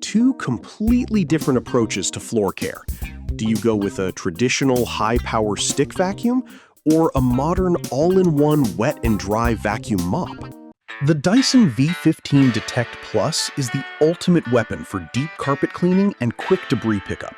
two completely different approaches to floor care. Do you go with a traditional high-power stick vacuum or a modern all-in-one wet and dry vacuum mop? The Dyson V15 Detect Plus is the ultimate weapon for deep carpet cleaning and quick debris pickup.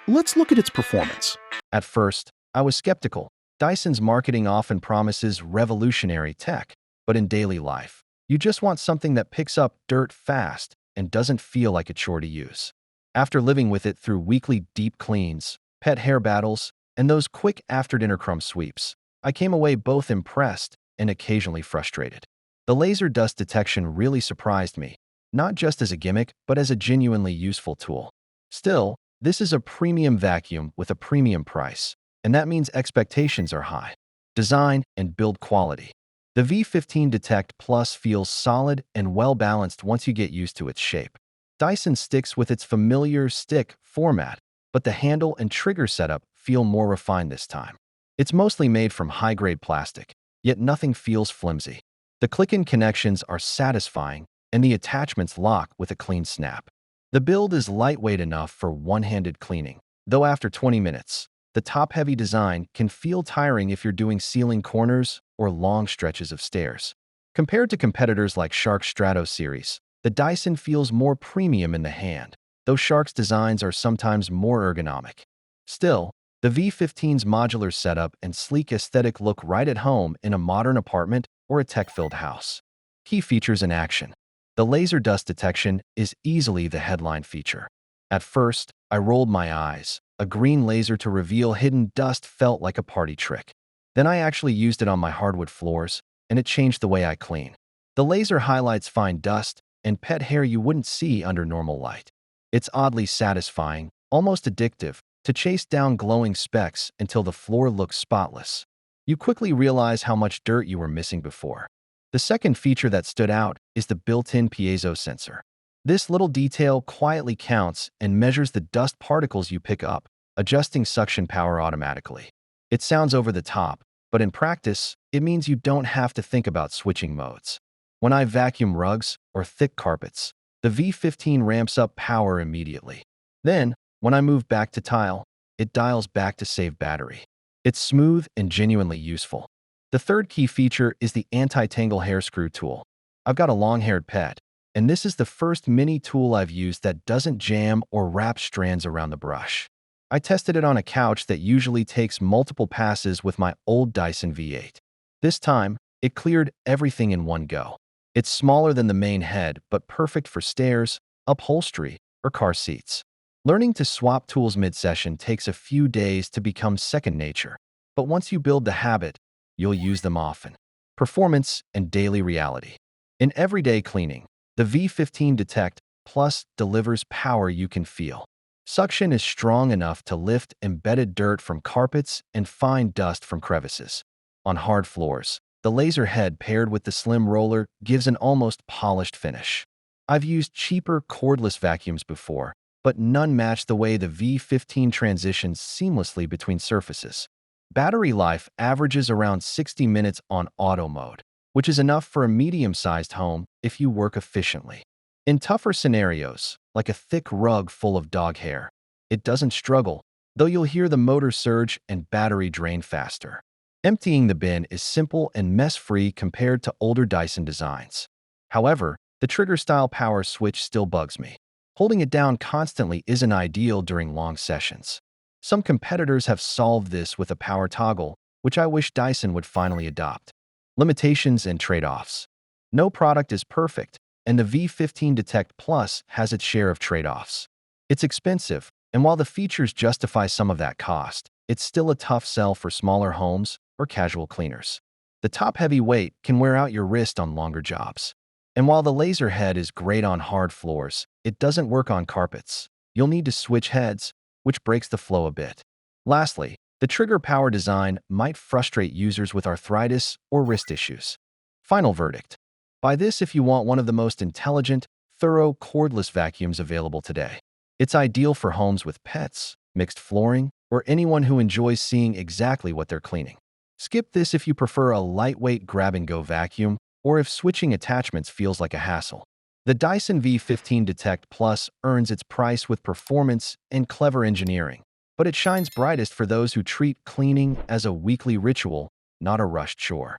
Let's look at its performance. At first, I was skeptical. Dyson's marketing often promises revolutionary tech, but in daily life, you just want something that picks up dirt fast and doesn't feel like a chore to use. After living with it through weekly deep cleans, pet hair battles, and those quick after-dinner crumb sweeps, I came away both impressed and occasionally frustrated. The laser dust detection really surprised me, not just as a gimmick, but as a genuinely useful tool. Still, this is a premium vacuum with a premium price, and that means expectations are high. Design and build quality. The V15 Detect Plus feels solid and well-balanced once you get used to its shape. Dyson sticks with its familiar stick format, but the handle and trigger setup feel more refined this time. It's mostly made from high-grade plastic, yet nothing feels flimsy. The click-in connections are satisfying, and the attachments lock with a clean snap. The build is lightweight enough for one-handed cleaning, though after 20 minutes, the top-heavy design can feel tiring if you're doing ceiling corners or long stretches of stairs. Compared to competitors like Shark Strato series, the Dyson feels more premium in the hand, though Shark's designs are sometimes more ergonomic. Still, the V15's modular setup and sleek aesthetic look right at home in a modern apartment or a tech-filled house. Key features in action. The laser dust detection is easily the headline feature. At first, I rolled my eyes. A green laser to reveal hidden dust felt like a party trick. Then I actually used it on my hardwood floors, and it changed the way I clean. The laser highlights fine dust and pet hair you wouldn't see under normal light. It's oddly satisfying, almost addictive, to chase down glowing specks until the floor looks spotless. You quickly realize how much dirt you were missing before. The second feature that stood out is the built-in piezo sensor. This little detail quietly counts and measures the dust particles you pick up, adjusting suction power automatically. It sounds over the top, but in practice, it means you don't have to think about switching modes. When I vacuum rugs or thick carpets, the V15 ramps up power immediately. Then, when I move back to tile, it dials back to save battery. It's smooth and genuinely useful. The third key feature is the anti-tangle hair screw tool. I've got a long-haired pet, and this is the first mini tool I've used that doesn't jam or wrap strands around the brush. I tested it on a couch that usually takes multiple passes with my old Dyson V8. This time, it cleared everything in one go. It's smaller than the main head, but perfect for stairs, upholstery, or car seats. Learning to swap tools mid-session takes a few days to become second nature, but once you build the habit, you'll use them often. Performance and daily reality. In everyday cleaning, the V15 Detect Plus delivers power you can feel. Suction is strong enough to lift embedded dirt from carpets and fine dust from crevices. On hard floors, the laser head paired with the slim roller gives an almost polished finish. I've used cheaper cordless vacuums before, but none match the way the V15 transitions seamlessly between surfaces. Battery life averages around 60 minutes on auto mode, which is enough for a medium-sized home if you work efficiently. In tougher scenarios, like a thick rug full of dog hair, it doesn't struggle, though you'll hear the motor surge and battery drain faster. Emptying the bin is simple and mess-free compared to older Dyson designs. However, the trigger-style power switch still bugs me. Holding it down constantly isn't ideal during long sessions. Some competitors have solved this with a power toggle, which I wish Dyson would finally adopt. Limitations and trade-offs. No product is perfect, and the V15 Detect Plus has its share of trade-offs. It's expensive, and while the features justify some of that cost, it's still a tough sell for smaller homes or casual cleaners. The top-heavy weight can wear out your wrist on longer jobs. And while the laser head is great on hard floors, it doesn't work on carpets. You'll need to switch heads, which breaks the flow a bit. Lastly, the trigger power design might frustrate users with arthritis or wrist issues. Final verdict. Buy this if you want one of the most intelligent, thorough cordless vacuums available today. It's ideal for homes with pets, mixed flooring, or anyone who enjoys seeing exactly what they're cleaning. Skip this if you prefer a lightweight grab-and-go vacuum or if switching attachments feels like a hassle. The Dyson V15 Detect Plus earns its price with performance and clever engineering, but it shines brightest for those who treat cleaning as a weekly ritual, not a rushed chore.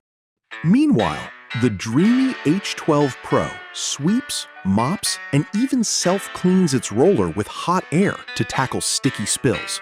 Meanwhile, the Dreame H12 Pro sweeps, mops, and even self-cleans its roller with hot air to tackle sticky spills.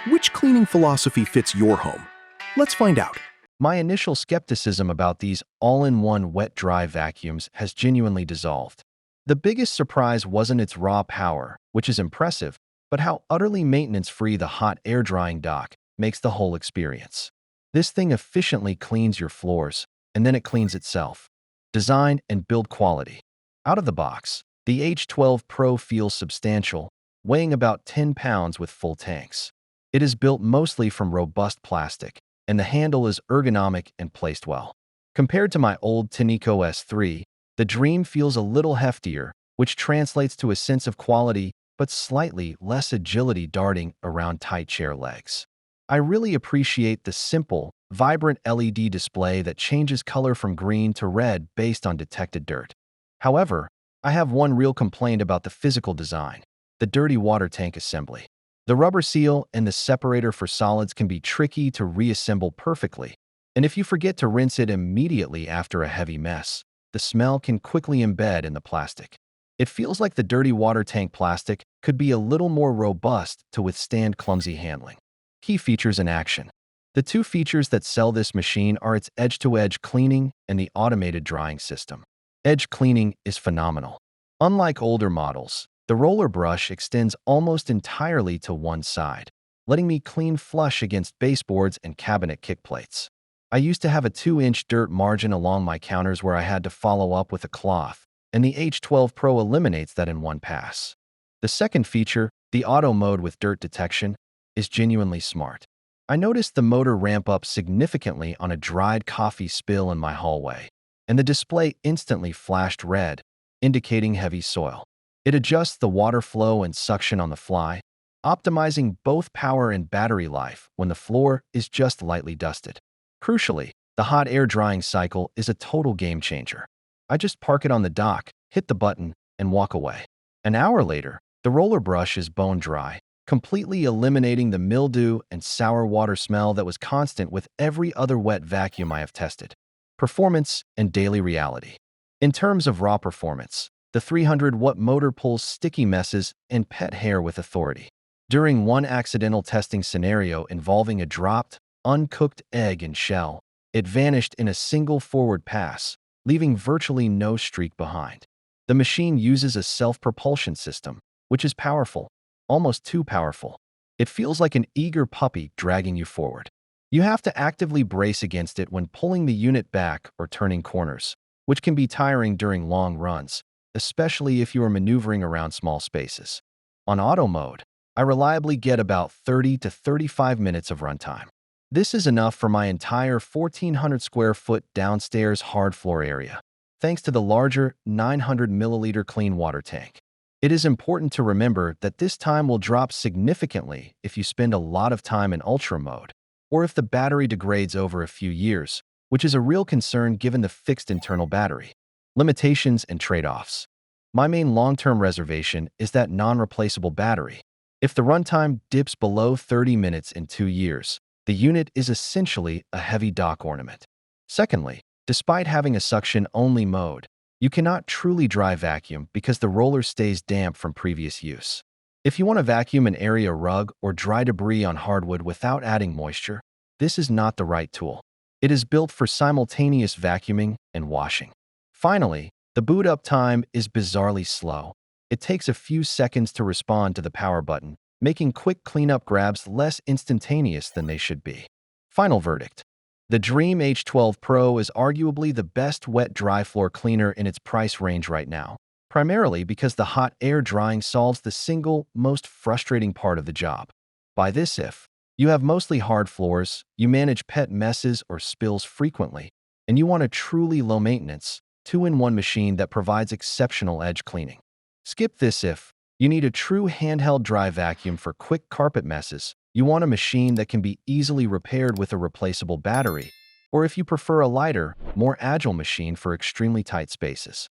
Which cleaning philosophy fits your home? Let's find out. My initial skepticism about these all-in-one wet-dry vacuums has genuinely dissolved. The biggest surprise wasn't its raw power, which is impressive, but how utterly maintenance-free the hot air-drying dock makes the whole experience. This thing efficiently cleans your floors, and then it cleans itself. Design and build quality. Out of the box, the H12 Pro feels substantial, weighing about 10 pounds with full tanks. It is built mostly from robust plastic, and the handle is ergonomic and placed well. Compared to my old Tinico S3, the Dreame feels a little heftier, which translates to a sense of quality but slightly less agility darting around tight chair legs. I really appreciate the simple, vibrant LED display that changes color from green to red based on detected dirt. However, I have one real complaint about the physical design: the dirty water tank assembly. The rubber seal and the separator for solids can be tricky to reassemble perfectly, and if you forget to rinse it immediately after a heavy mess, the smell can quickly embed in the plastic. It feels like the dirty water tank plastic could be a little more robust to withstand clumsy handling. Key features in action. The two features that sell this machine are its edge-to-edge cleaning and the automated drying system. Edge cleaning is phenomenal. Unlike older models, the roller brush extends almost entirely to one side, letting me clean flush against baseboards and cabinet kickplates. I used to have a 2-inch dirt margin along my counters where I had to follow up with a cloth, and the H12 Pro eliminates that in one pass. The second feature, the auto mode with dirt detection, is genuinely smart. I noticed the motor ramp up significantly on a dried coffee spill in my hallway, and the display instantly flashed red, indicating heavy soil. It adjusts the water flow and suction on the fly, optimizing both power and battery life when the floor is just lightly dusted. Crucially, the hot air drying cycle is a total game changer. I just park it on the dock, hit the button, and walk away. An hour later, the roller brush is bone dry, completely eliminating the mildew and sour water smell that was constant with every other wet vacuum I have tested. Performance and daily reality. In terms of raw performance, the 300-watt motor pulls sticky messes and pet hair with authority. During one accidental testing scenario involving a dropped, uncooked egg and shell, it vanished in a single forward pass, leaving virtually no streak behind. The machine uses a self-propulsion system, which is powerful, almost too powerful. It feels like an eager puppy dragging you forward. You have to actively brace against it when pulling the unit back or turning corners, which can be tiring during long runs, especially if you are maneuvering around small spaces. On auto mode, I reliably get about 30 to 35 minutes of runtime. This is enough for my entire 1,400 square foot downstairs hard floor area, thanks to the larger 900 milliliter clean water tank. It is important to remember that this time will drop significantly if you spend a lot of time in ultra mode, or if the battery degrades over a few years, which is a real concern given the fixed internal battery. Limitations and trade-offs. My main long-term reservation is that non-replaceable battery. If the runtime dips below 30 minutes in 2 years, the unit is essentially a heavy dock ornament. Secondly, despite having a suction-only mode, you cannot truly dry vacuum because the roller stays damp from previous use. If you want to vacuum an area rug or dry debris on hardwood without adding moisture, this is not the right tool. It is built for simultaneous vacuuming and washing. Finally, the boot-up time is bizarrely slow. It takes a few seconds to respond to the power button, making quick cleanup grabs less instantaneous than they should be. Final verdict. The Dreame H12 Pro is arguably the best wet dry floor cleaner in its price range right now, primarily because the hot air drying solves the single, most frustrating part of the job. Buy this if you have mostly hard floors, you manage pet messes or spills frequently, and you want a truly low-maintenance, 2-in-1 machine that provides exceptional edge cleaning. Skip this if you need a true handheld dry vacuum for quick carpet messes, you want a machine that can be easily repaired with a replaceable battery, or if you prefer a lighter, more agile machine for extremely tight spaces.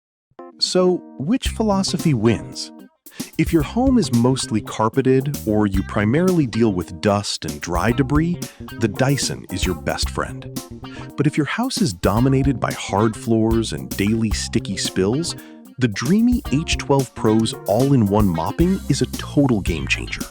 So, which philosophy wins? If your home is mostly carpeted or you primarily deal with dust and dry debris, the Dyson is your best friend. But if your house is dominated by hard floors and daily sticky spills, the Dreame H12 Pro's all-in-one mopping is a total game changer.